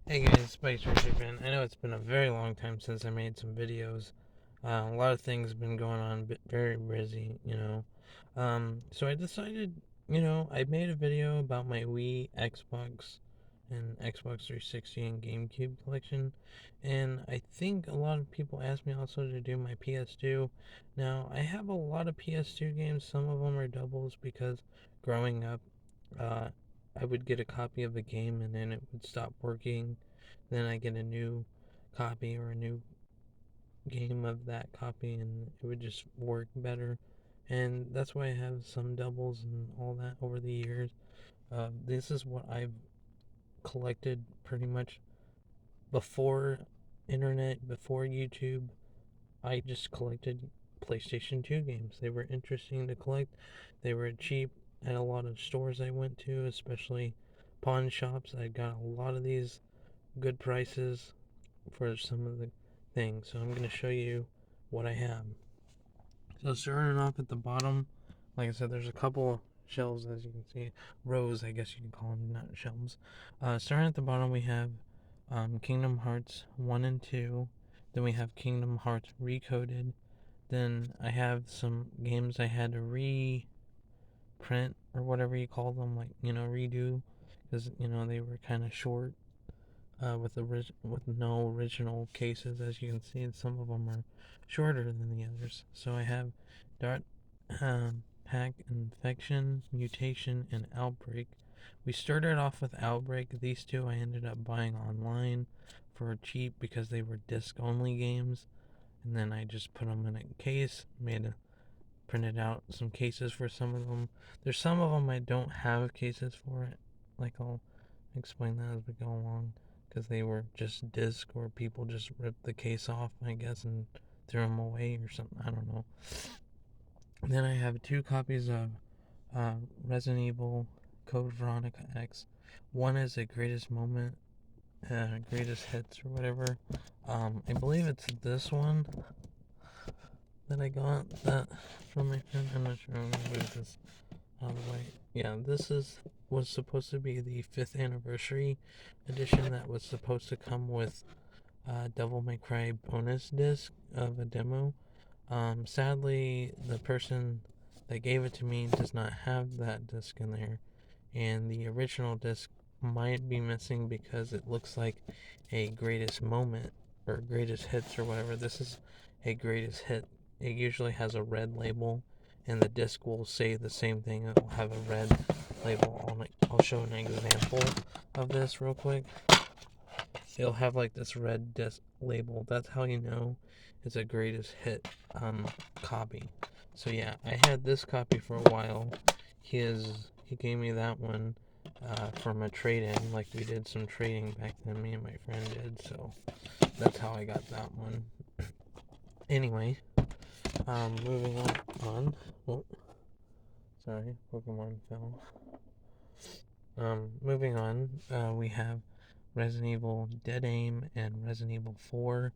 Hey guys, ps3 fan. I know it's been a very long time since I made some videos. A lot of things have been going on, but very busy. So I decided, I made a video about my Wii, Xbox, and Xbox 360 and GameCube collection, and I think a lot of people asked me also to do my PS2. Now I have a lot of PS2 games. Some of them are doubles because growing up, uh, I would get a copy of a game and then it would stop working. Then I get a new copy or a new game of that copy and it would just work better. And that's why I have some doubles and all that over the years. This is what I've collected pretty much before internet, before YouTube. I just collected PlayStation 2 games. They were interesting to collect. They were cheap at a lot of stores I went to, especially pawn shops. I got a lot of these good prices for some of the things. So I'm going to show you what I have. So starting off at the bottom, like I said, there's a couple shelves as you can see, rows I guess you can call them, not shelves. Starting at the bottom, we have Kingdom Hearts 1 and 2. Then we have Kingdom Hearts Recoded. Then I have some games I had to reprint or whatever you call them, like redo, because they were kind of short with no original cases. As you can see, some of them are shorter than the others. So I have Dart Pack Infection, Mutation, and Outbreak. We started off with Outbreak. These two I ended up buying online for cheap because they were disc only games. And then I just put them in a case, printed out some cases for some of them. There's some of them I don't have cases for it. Like I'll explain that as we go along because they were just disc or people just ripped the case off, I guess, and threw them away or something. I don't know. Then I have two copies of Resident Evil Code Veronica X. One is a greatest moment, greatest hits or whatever. I believe it's this one that I got that from my friend. I'm not sure. I'm gonna move this out of the way. Yeah, was supposed to be the 5th anniversary edition that was supposed to come with Devil May Cry bonus disc of a demo. Sadly, the person that gave it to me does not have that disc in there, and the original disc might be missing because it looks like a greatest moment or greatest hits or whatever. This is a greatest hit. It usually has a red label, and the disc will say the same thing. It will have a red label on it. I'll show an example of this real quick. It'll have like this red disc label. That's how you know it's a greatest hit copy. So yeah, I had this copy for a while. He gave me that one from a trade-in. Like we did some trading back then, me and my friend did. So that's how I got that one. Anyway, moving on. Oh, sorry, Pokemon fell. Moving on, we have Resident Evil Dead Aim and Resident Evil 4.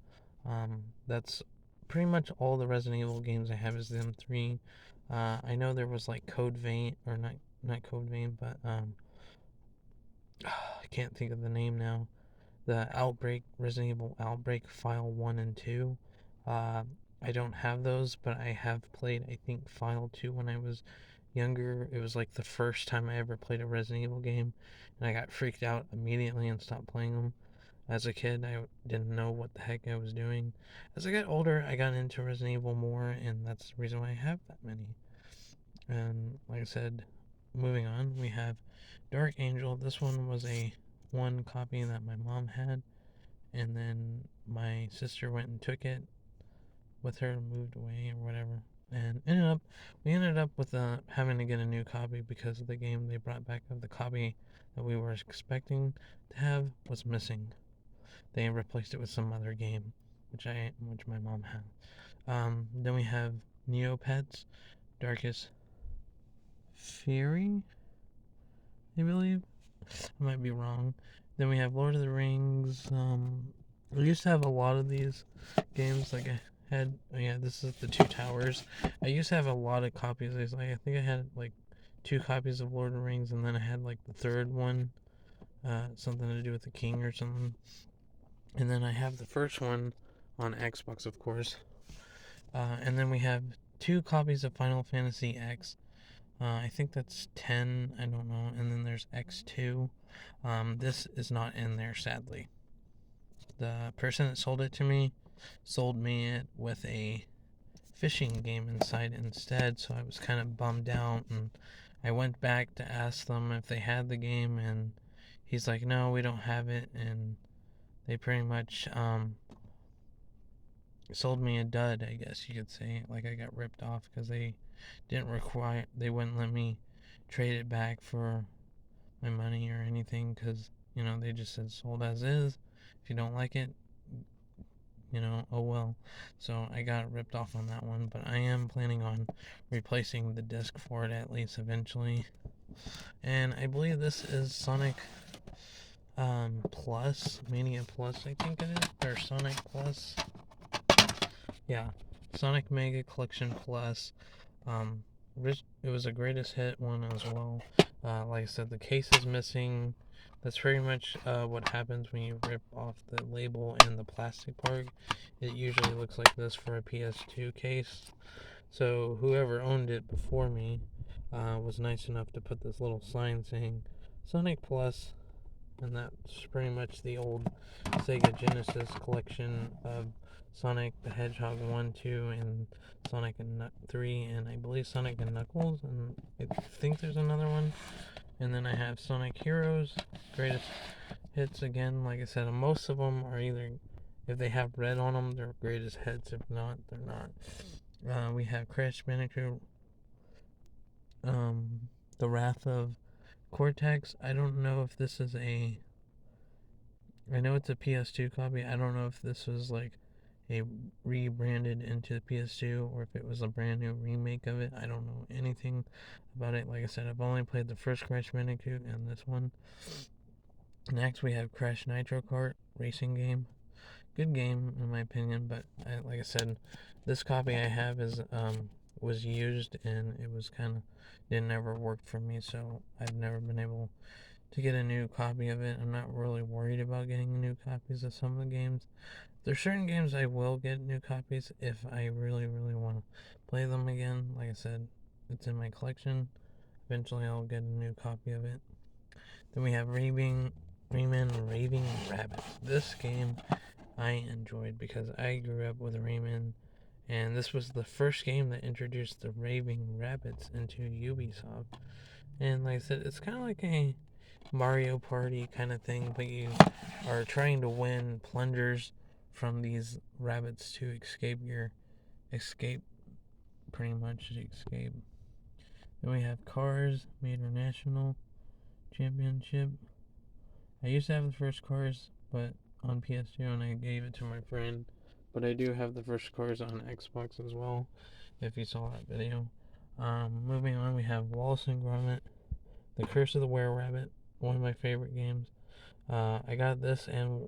That's pretty much all the Resident Evil games I have is them three. I know there was like Code Vein, or not Code Vein, but I can't think of the name now. The Outbreak, Resident Evil Outbreak File 1 and 2. Uh, I don't have those, but I have played, I think, File 2 when I was younger. It was like the first time I ever played a Resident Evil game, and I got freaked out immediately and stopped playing them. As a kid, I didn't know what the heck I was doing. As I got older, I got into Resident Evil more, and that's the reason why I have that many. And like I said, moving on, we have Dark Angel. This one was a one copy that my mom had, and then my sister went and took it with her, moved away or whatever, and we ended up with having to get a new copy because of the game they brought back of the copy that we were expecting to have was missing. They replaced it with some other game, which my mom had. Then we have Neopets, Darkest Fury, I believe. I might be wrong. Then we have Lord of the Rings. We used to have a lot of these games. Like I had, oh yeah, this is the Two Towers. I used to have a lot of copies. I think I had like two copies of Lord of the Rings, and then I had like the third one. something to do with the king or something. And then I have the first one on Xbox, of course. And then we have 2 copies of Final Fantasy X. I think that's 10, I don't know. And then there's X2. This is not in there, sadly. The person that sold it to me sold me it with a fishing game inside instead, so I was kind of bummed out. And I went back to ask them if they had the game, and he's like, no, we don't have it. And they pretty much sold me a dud, I guess you could say. Like, I got ripped off because they wouldn't let me trade it back for my money or anything, because they just said sold as is. If you don't like it, oh well. So I got ripped off on that one, but I am planning on replacing the disc for it at least eventually. And I believe this is Sonic Plus, Mania Plus, I think it is, or Sonic Plus. Yeah, Sonic Mega Collection Plus. It was a greatest hit one as well. Like I said, the case is missing. That's pretty much what happens when you rip off the label and the plastic part. It usually looks like this for a PS2 case. So whoever owned it before me was nice enough to put this little sign saying Sonic Plus, and that's pretty much the old Sega Genesis collection of Sonic the Hedgehog 1, 2, and Sonic and 3, and I believe Sonic and Knuckles, and I think there's another one. And then I have Sonic Heroes, greatest hits again. Like I said, most of them are either, if they have red on them, they're greatest hits. If not, they're not. We have Crash Bandicoot, The Wrath of Cortex. I don't know if this is I know it's a PS2 copy. I don't know if this was like a rebranded into the PS2 or if it was a brand new remake of it. I don't know anything about it. Like I said, I've only played the first Crash Bandicoot and this one. Next, we have Crash Nitro Kart racing game. Good game in my opinion, but like I said, this copy I have was used, and it was kind of didn't ever work for me, so I've never been able to get a new copy of it. I'm not really worried about getting new copies of some of the games. There's certain games I will get new copies if I really, really want to play them again. Like I said, it's in my collection. Eventually, I'll get a new copy of it. Then we have Rayman Raving Rabbits. This game I enjoyed because I grew up with Rayman, and this was the first game that introduced the Raving Rabbits into Ubisoft. And like I said, it's kind of like a Mario Party kind of thing, but you are trying to win plungers from these rabbits to escape pretty much escape. Then we have Cars Major National Championship. I used to have the first Cars, but on PS2, and I gave it to my friend. But I do have the first Cars on Xbox as well, if you saw that video. Moving on, we have Wallace and Gromit, The Curse of the Were-Rabbit, one of my favorite games. I got this and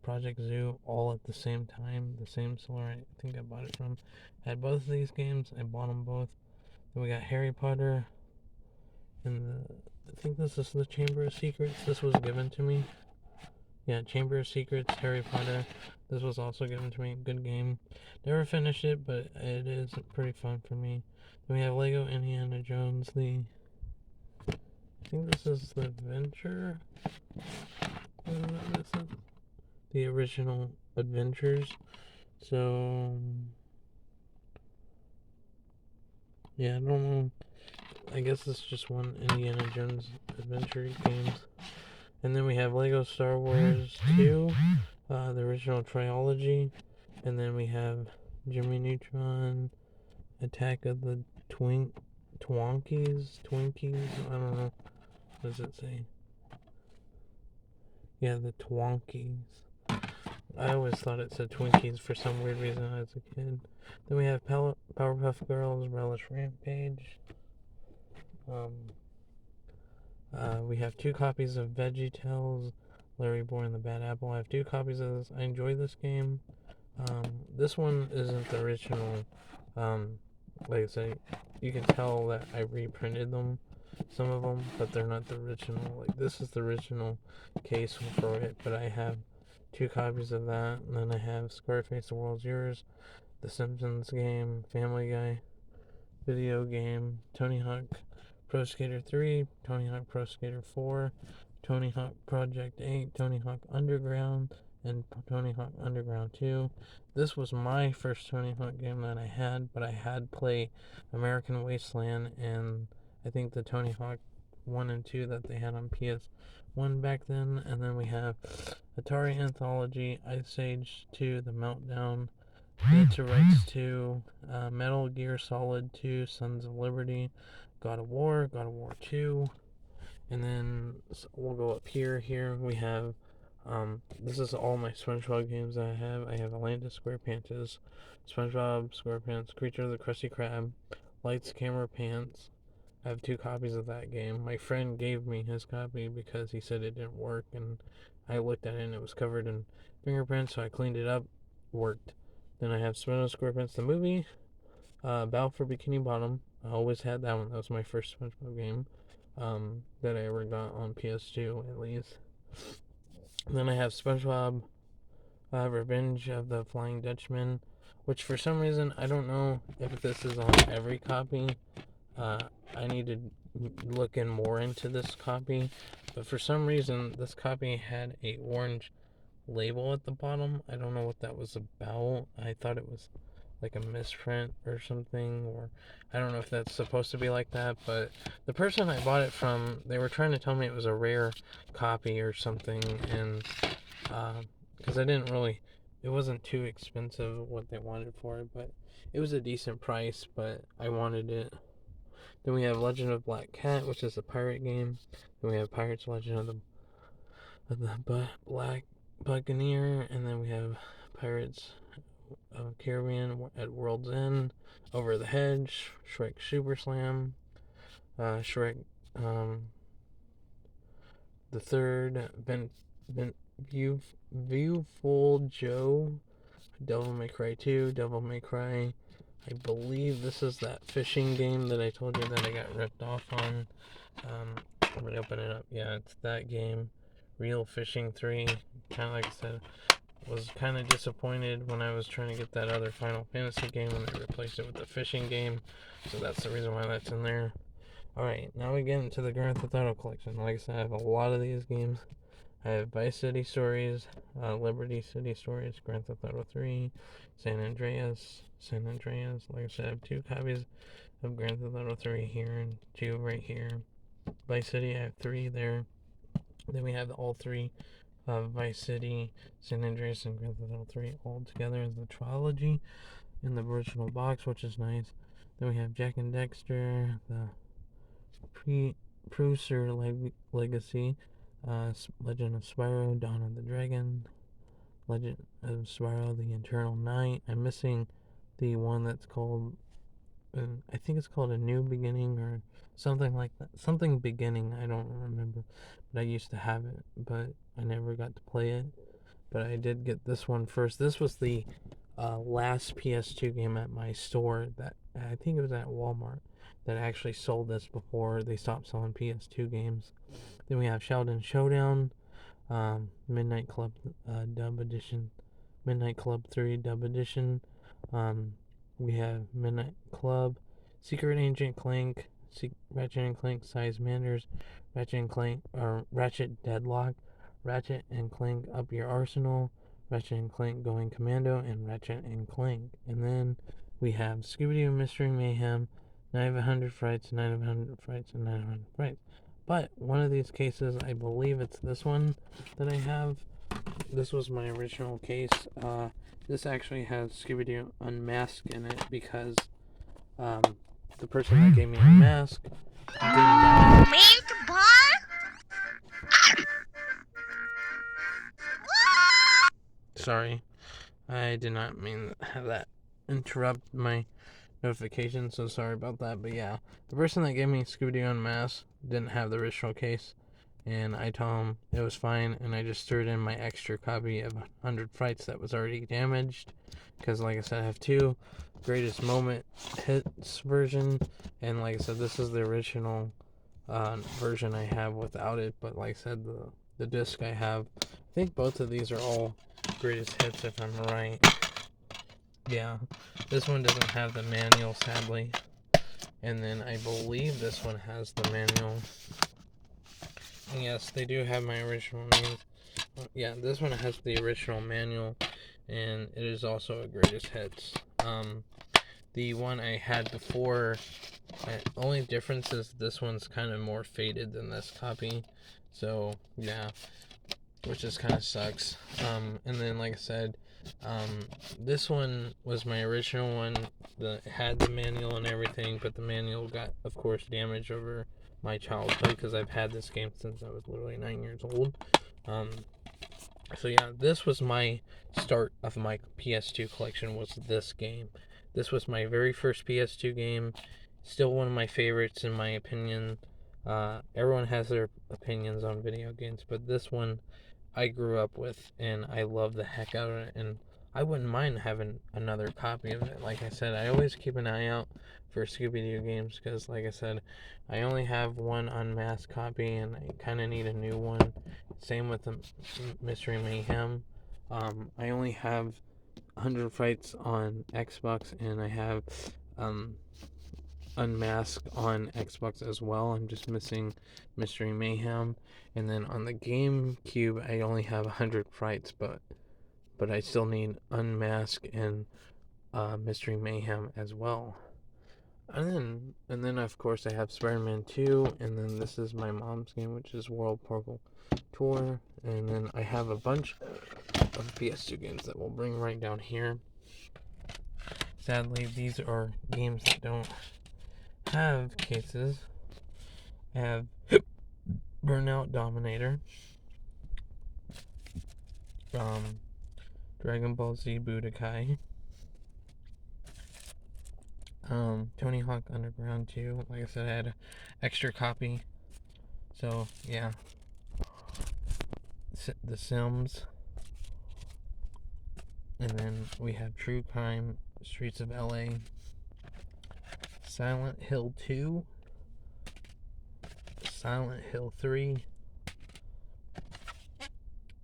Project Zoo all at the same time, the same store I think I bought it from. Had both of these games, I bought them both. Then we got Harry Potter, and I think this is the Chamber of Secrets. This was given to me. Yeah, Chamber of Secrets, Harry Potter. This was also given to me. Good game. Never finished it, but it is pretty fun for me. Then we have Lego Indiana Jones. I think this is the Adventure. This is the original Adventures. So yeah, I don't know. I guess it's just one Indiana Jones adventure games. And then we have Lego Star Wars 2, the original trilogy. And then we have Jimmy Neutron, Attack of the Twonkies? I don't know. What does it say? Yeah, the Twonkies. I always thought it said Twinkies for some weird reason as a kid. Then we have Powerpuff Girls, Relish Rampage. We have 2 copies of VeggieTales, Larry Boy and the Bad Apple. I have 2 copies of this. I enjoy this game. This one isn't the original. Like I say, you can tell that I reprinted them. some of them, but they're not the original. Like, this is the original case for it, but I have 2 copies of that, and then I have Scarface, The World's Yours, The Simpsons game, Family Guy video game, Tony Hawk Pro Skater 3, Tony Hawk Pro Skater 4, Tony Hawk Project 8, Tony Hawk Underground, and Tony Hawk Underground 2. This was my first Tony Hawk game that I had, but I had play American Wasteland and I think the Tony Hawk 1 and 2 that they had on PS1 back then. And then we have Atari Anthology, Ice Age 2, The Meltdown, Data Rights 2, Metal Gear Solid 2, Sons of Liberty, God of War 2, and then we'll go up here. Here we have, this is all my SpongeBob games that I have. I have Atlantis SquarePants, SpongeBob SquarePants, Creature of the Krusty Krab, Lights, Camera, Pants. I have 2 copies of that game. My friend gave me his copy because he said it didn't work, and I looked at it and it was covered in fingerprints, so I cleaned it up. Worked. Then I have SpongeBob SquarePants the movie, Bow for Bikini Bottom. I always had that one. That was my first SpongeBob game that I ever got on PS2 at least. Then I have SpongeBob Revenge of the Flying Dutchman, which for some reason I don't know if this is on every copy. I need to look in more into this copy, but for some reason this copy had a orange label at the bottom. I don't know what that was about. I thought it was like a misprint or something, or I don't know if that's supposed to be like that, but the person I bought it from, they were trying to tell me it was a rare copy or something, and because I didn't really, it wasn't too expensive what they wanted for it, but it was a decent price, but I wanted it. Then we have Legend of Black Cat, which is a pirate game. Then we have Pirates Legend of the Black Buccaneer, and then we have Pirates of Caribbean at World's End, Over the Hedge, Shrek Super Slam, Shrek the Third, Viewful Joe, Devil May Cry 2, Devil May Cry. I believe this is that fishing game that I told you that I got ripped off on. Let me open it up. Yeah, it's that game. Real Fishing 3. Kind of like I said, was kind of disappointed when I was trying to get that other Final Fantasy game when they replaced it with the fishing game. So that's the reason why that's in there. Alright, now we get into the Grand Theft Auto collection. Like I said, I have a lot of these games. I have Vice City Stories, Liberty City Stories, Grand Theft Auto 3, San Andreas. Like I said, I have 2 copies of Grand Theft Auto 3 here and 2 right here. Vice City, I have 3 there. Then we have all 3 Vice City, San Andreas, and Grand Theft Auto 3 all together as the trilogy in the original box, which is nice. Then we have Jak and Daxter, the Pruser Legacy, Legend of Spyro, Dawn of the Dragon, Legend of Spyro, The Eternal Night. I'm missing the one that's called, I think it's called A New Beginning or something like that. Something Beginning, I don't remember. But I used to have it, but I never got to play it. But I did get this one first. This was the last PS2 game at my store that I think it was at Walmart that actually sold this before they stopped selling PS2 games. Then we have Sheldon Showdown, Midnight Club Dub Edition, Midnight Club 3 Dub Edition. We have Midnight Club, Secret Agent Clank, Ratchet and Clank Size Manders, Ratchet and Clank, or Ratchet Deadlock, Ratchet and Clank Up Your Arsenal, Ratchet and Clank Going Commando, and Ratchet and Clank. And then we have Scooby-Doo Mystery Mayhem, Night of 100 Frights, Night of 100 Frights, and Night of 100 Frights. But one of these cases, I believe it's this one that I have. This was my original case. This actually has Scooby-Doo Unmasked in it because the person that gave me Unmasked did not. Sorry, I did not mean to have that interrupt my notification, so sorry about that. But yeah, the person that gave me Scooby-Doo Unmasked didn't have the original case, and I told him it was fine, and I just threw it in my extra copy of 100 Frights that was already damaged, because like I said, I have 2 Greatest Moment Hits version, and like I said, this is the original version I have without it, but like I said, the disc I have, I think both of these are all greatest hits if I'm right. Yeah, this one doesn't have the manual, sadly. And then I believe this one has the manual. And yes, they do have my original names. Yeah, this one has the original manual, and it is also a greatest hits. The one I had before, only difference is this one's kind of more faded than this copy. So yeah, which just kind of sucks. And then like I said, this one was my original one that had the manual and everything, but the manual got, of course, damaged over my childhood because I've had this game since I was literally 9 years old. So yeah, this was my start of my PS2 collection. Was this game? This was my very first PS2 game. Still one of my favorites in my opinion. Everyone has their opinions on video games, but this one I grew up with, and I love the heck out of it. And I wouldn't mind having another copy of it. Like I said, I always keep an eye out for Scooby-Doo games because, like I said, I only have one unmasked copy, and I kind of need a new one. Same with the Mystery Mayhem. I only have 100 Fights on Xbox, and I have um, Unmasked on Xbox as well. I'm just missing Mystery Mayhem. And then on the GameCube, I only have 100 Frights, but I still need Unmasked and Mystery Mayhem as well. And then of course I have Spider-Man 2, and then this is my mom's game, which is World Portal Tour. And then I have a bunch of PS2 games that we'll bring right down here. Sadly, these are games that don't have cases. I have Burnout Dominator, Dragon Ball Z Budokai, Tony Hawk Underground 2. Like I said, I had an extra copy. So yeah, The Sims, and then we have True Crime, Streets of LA, Silent Hill 2, Silent Hill 3,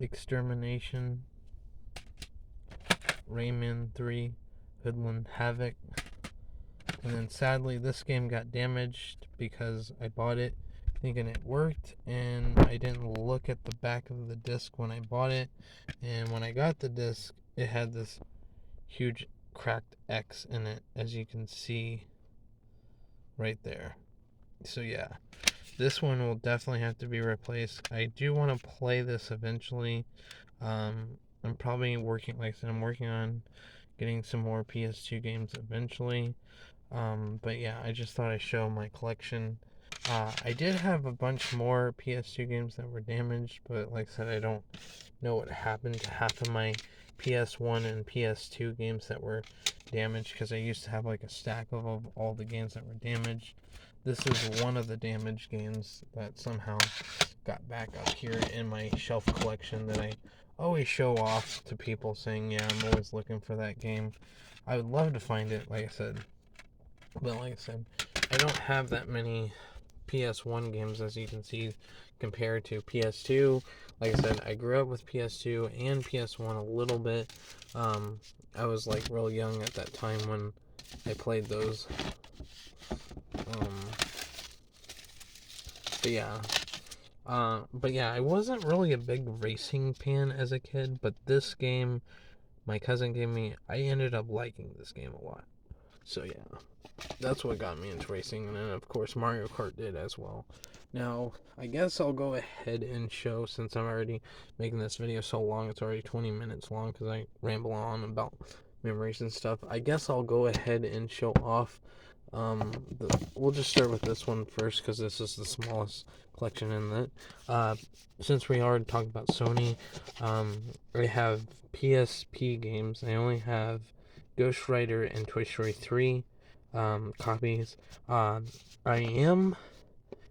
Extermination, Rayman 3, Hoodlum Havoc. And then sadly, this game got damaged because I bought it thinking it worked, and I didn't look at the back of the disc when I bought it. And when I got the disc, it had this huge cracked X in it, as you can see right there. So yeah, this one will definitely have to be replaced. I do want to play this eventually. I'm probably working, like I said, I'm working on getting some more PS2 games eventually. But yeah, I just thought I'd show my collection. I did have a bunch more PS2 games that were damaged, but like I said, I don't know what happened to half of my PS1 and PS2 games that were damaged, because I used to have like a stack of all the games that were damaged. This is one of the damaged games that somehow got back up here in my shelf collection that I always show off to people, saying, yeah, I'm always looking for that game. I would love to find it, like I said. But like I said, I don't have that many PS1 games, as you can see, compared to PS2. Like I said, I grew up with PS2 and PS1 a little bit. I was like real young at that time when I played those. But yeah. But yeah, I wasn't really a big racing fan as a kid, but this game my cousin gave me, I ended up liking this game a lot. So yeah, that's what got me into racing, and then of course Mario Kart did as well. Now, I guess I'll go ahead and show, since I'm already making this video so long, it's already 20 minutes long because I ramble on about memories and stuff. I guess I'll go ahead and show off. We'll just start with this one first because this is the smallest collection in it. Since we already talked about Sony, I have PSP games. I only have Ghost Rider and Toy Story 3 copies. I am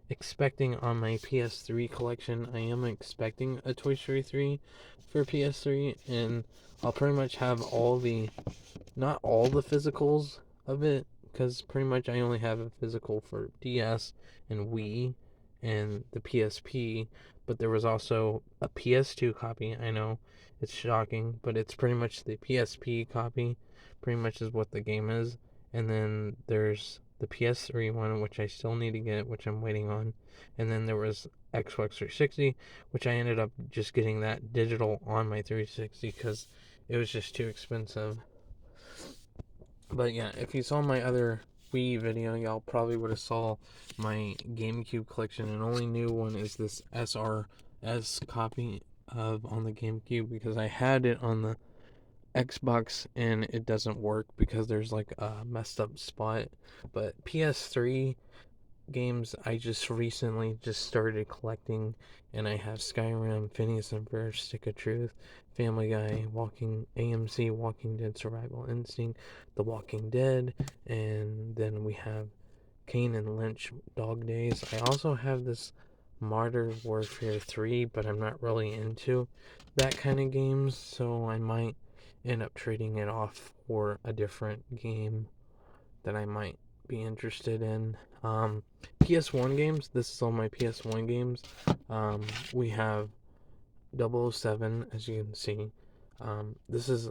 expecting on my PS3 collection, I am expecting a Toy Story 3 for PS3, and I'll pretty much have not all the physicals of it, because pretty much I only have a physical for DS and Wii, and the PSP, but there was also a PS2 copy. I know it's shocking, but it's pretty much the PSP copy, pretty much is what the game is. And then there's the PS3 one, which I still need to get, which I'm waiting on. And then there was Xbox 360, which I ended up just getting that digital on my 360 because it was just too expensive. But yeah, if you saw my other Wii video, y'all probably would have saw my GameCube collection, and only new one is this SRS copy of on the GameCube because I had it on the Xbox and it doesn't work because there's like a messed up spot. But PS3 games I just recently just started collecting, and I have Skyrim, Phineas and Ferb, Stick of Truth, Family Guy, Walking AMC, Walking Dead, Survival Instinct, The Walking Dead, and then we have Kane and Lynch, Dog Days. I also have this Modern Warfare 3, but I'm not really into that kind of games, so I might end up trading it off for a different game that I might be interested in. PS1 games. This is all my PS1 games. We have 007, as you can see. This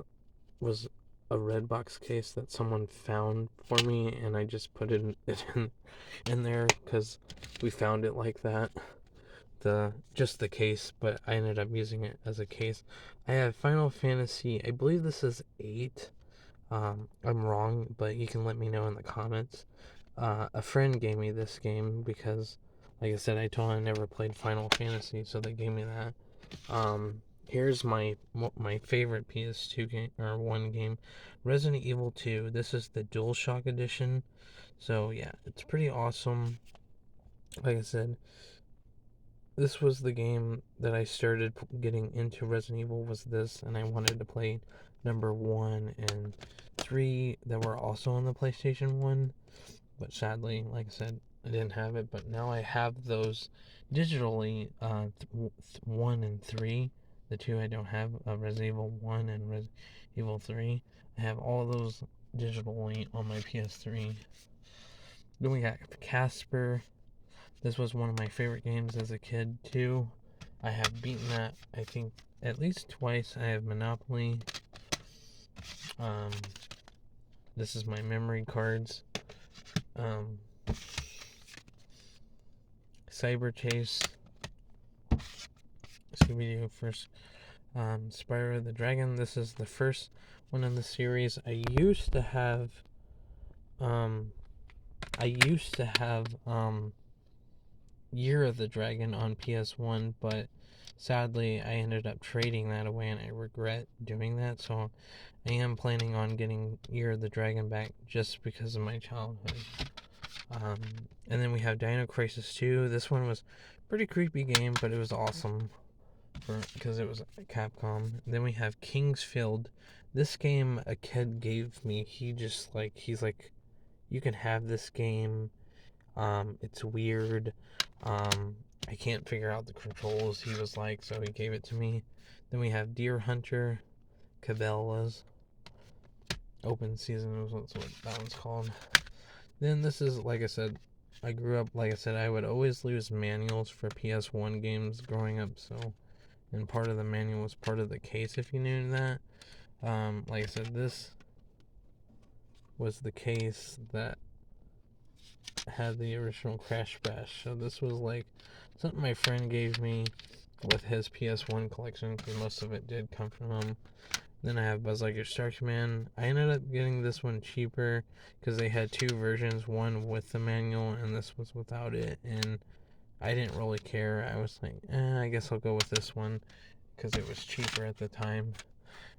was a red box case that someone found for me, and I just put in there because we found it like that. Just the case, but I ended up using it as a case. I have Final Fantasy. I believe this is 8. I'm wrong, but you can let me know in the comments. A friend gave me this game because, like I said, I told him I never played Final Fantasy, so they gave me that. Here's my favorite PS2 game or one game, Resident Evil 2. This is the DualShock edition. So yeah, it's pretty awesome. Like I said, this was the game that I started getting into Resident Evil was this, and I wanted to play number 1 and 3 that were also on the PlayStation 1, but sadly, like I said, I didn't have it, but now I have those digitally, 1 and 3. The 2 I don't have, Resident Evil 1 and Resident Evil 3. I have all those digitally on my PS3. Then we got Casper. This was one of my favorite games as a kid, too. I have beaten that, I think, at least twice. I have Monopoly. This is my memory cards. Cyber Chase. Scooby-Doo first. Spyro the Dragon. This is the first one in the series. I used to have Year of the Dragon on PS1, but sadly I ended up trading that away and I regret doing that, so I am planning on getting Year of the Dragon back just because of my childhood. And then we have Dino Crisis 2. This one was a pretty creepy game, but it was awesome because it was Capcom. Then we have Kingsfield. This game a kid gave me. He's like, you can have this game. It's weird. I can't figure out the controls, he was like, so he gave it to me. Then we have Deer Hunter, Cabela's Open Season is what that one's called. Then this is, like I said, I grew up, like I said, I would always lose manuals for PS1 games growing up, so, and part of the manual was part of the case, if you knew that. Like I said, this was the case that had the original Crash Bash. So this was like something my friend gave me with his PS1 collection because most of it did come from him. Then I have Buzz Lightyear Star Command. I ended up getting this one cheaper because they had 2 versions, one with the manual and this was without it, and I didn't really care. I was like, I guess I'll go with this one because it was cheaper at the time.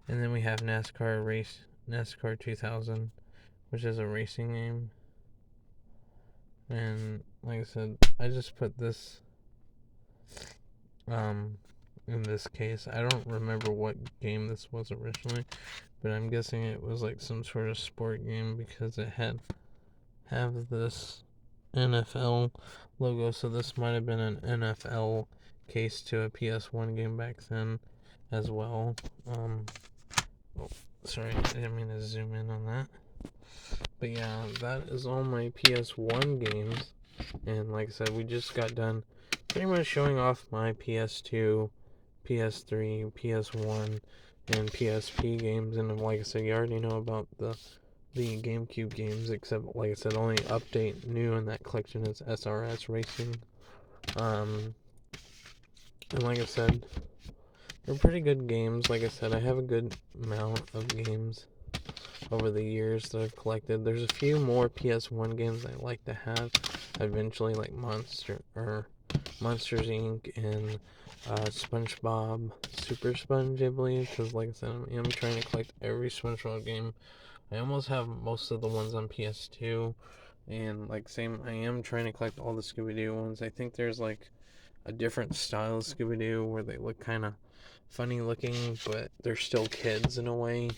And then we have NASCAR 2000, which is a racing game. And like I said, I just put this in this case. I don't remember what game this was originally, but I'm guessing it was like some sort of sport game because it have this NFL logo, so this might have been an NFL case to a PS1 game back then as well. Sorry, I didn't mean to zoom in on that. But yeah, that is all my PS1 games. And like I said, we just got done pretty much showing off my PS2, ps3, ps1, and psp games. And like I said, you already know about the GameCube games, except like I said, only update new in that collection is SRS Racing. um and like I said, they're pretty good games. Like I said, I have a good amount of games over the years that I've collected. There's a few more PS1 games I like to have eventually, like Monsters Inc. and SpongeBob Super Sponge, I believe. Because like I said, I'm trying to collect every SpongeBob game. I almost have most of the ones on PS2, and like same, I am trying to collect all the Scooby Doo ones. I think there's like a different style of Scooby Doo where they look kind of funny looking, but they're still kids in a way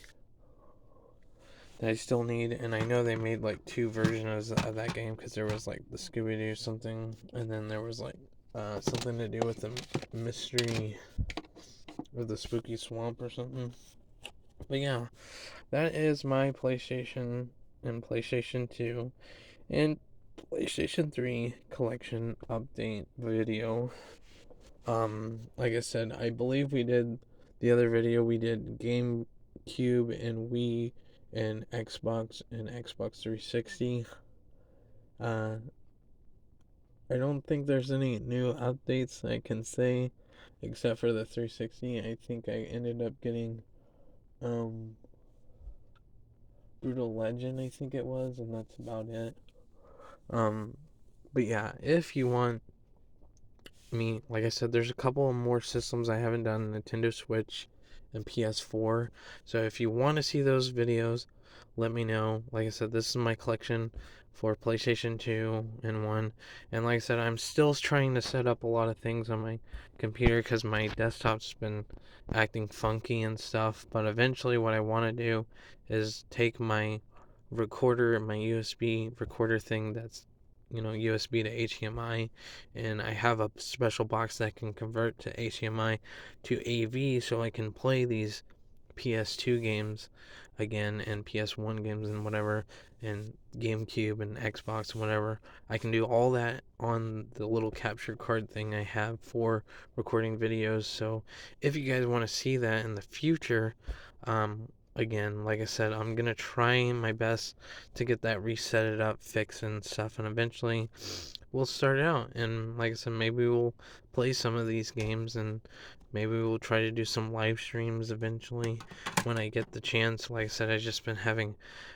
that I still need. And I know they made like two versions of that game because there was like the Scooby Doo something, and then there was like something to do with the mystery or the spooky swamp or something. But yeah, that is my PlayStation and PlayStation 2 and PlayStation 3 collection update video. Like I said, I believe we did the other video, we did GameCube and Wii and Xbox 360. Uh, I don't think there's any new updates I can say except for the 360. I think I ended up getting um Brutal Legend, I think it was, and that's about it. Um, but yeah, if you want me, like I said, there's a couple of more systems I haven't done: Nintendo Switch and PS4. So if you want to see those videos, let me know. Like I said, this is my collection for PlayStation 2 and 1. And like I said, I'm still trying to set up a lot of things on my computer because my desktop's been acting funky and stuff. But eventually, what I want to do is take my recorder, my USB recorder thing that's USB to HDMI, and I have a special box that can convert to HDMI to AV so I can play these PS2 games again and PS1 games and whatever, and GameCube and Xbox and whatever. I can do all that on the little capture card thing I have for recording videos. So if you guys want to see that in the future, again, like I said, I'm gonna try my best to get that reset it up, fix and stuff, and eventually we'll start it out. And like I said, maybe we'll play some of these games, and maybe we'll try to do some live streams eventually when I get the chance. Like I said, I've just been having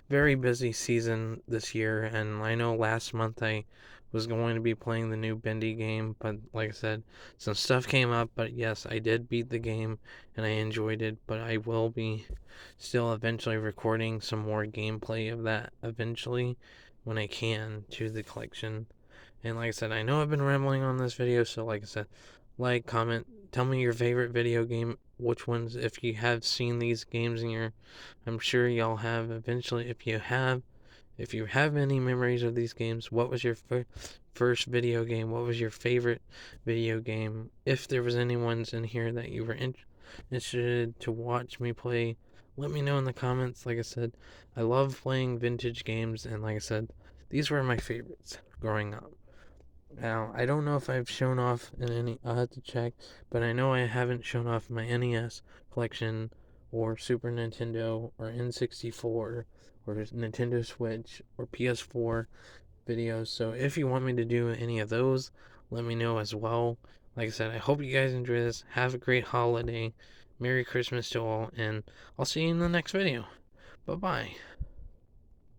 very busy season this year, and I know last month I was going to be playing the new Bendy game, but like I said, some stuff came up. But yes, I did beat the game and I enjoyed it, but I will be still eventually recording some more gameplay of that eventually when I can to the collection. And like I said, I know I've been rambling on this video, so like I said, like, comment, tell me your favorite video game, which ones, if you have seen these games in your, I'm sure y'all have eventually. If you have any memories of these games, what was your first video game? What was your favorite video game? If there was any ones in here that you were interested to watch me play, let me know in the comments. Like I said, I love playing vintage games, and like I said, these were my favorites growing up. Now, I don't know if I've shown off in any, I'll have to check, but I know I haven't shown off my NES collection or Super Nintendo or N64 or Nintendo Switch or PS4 videos. So if you want me to do any of those, let me know as well. Like I said, I hope you guys enjoy this. Have a great holiday. Merry Christmas to all, and I'll see you in the next video. Bye bye.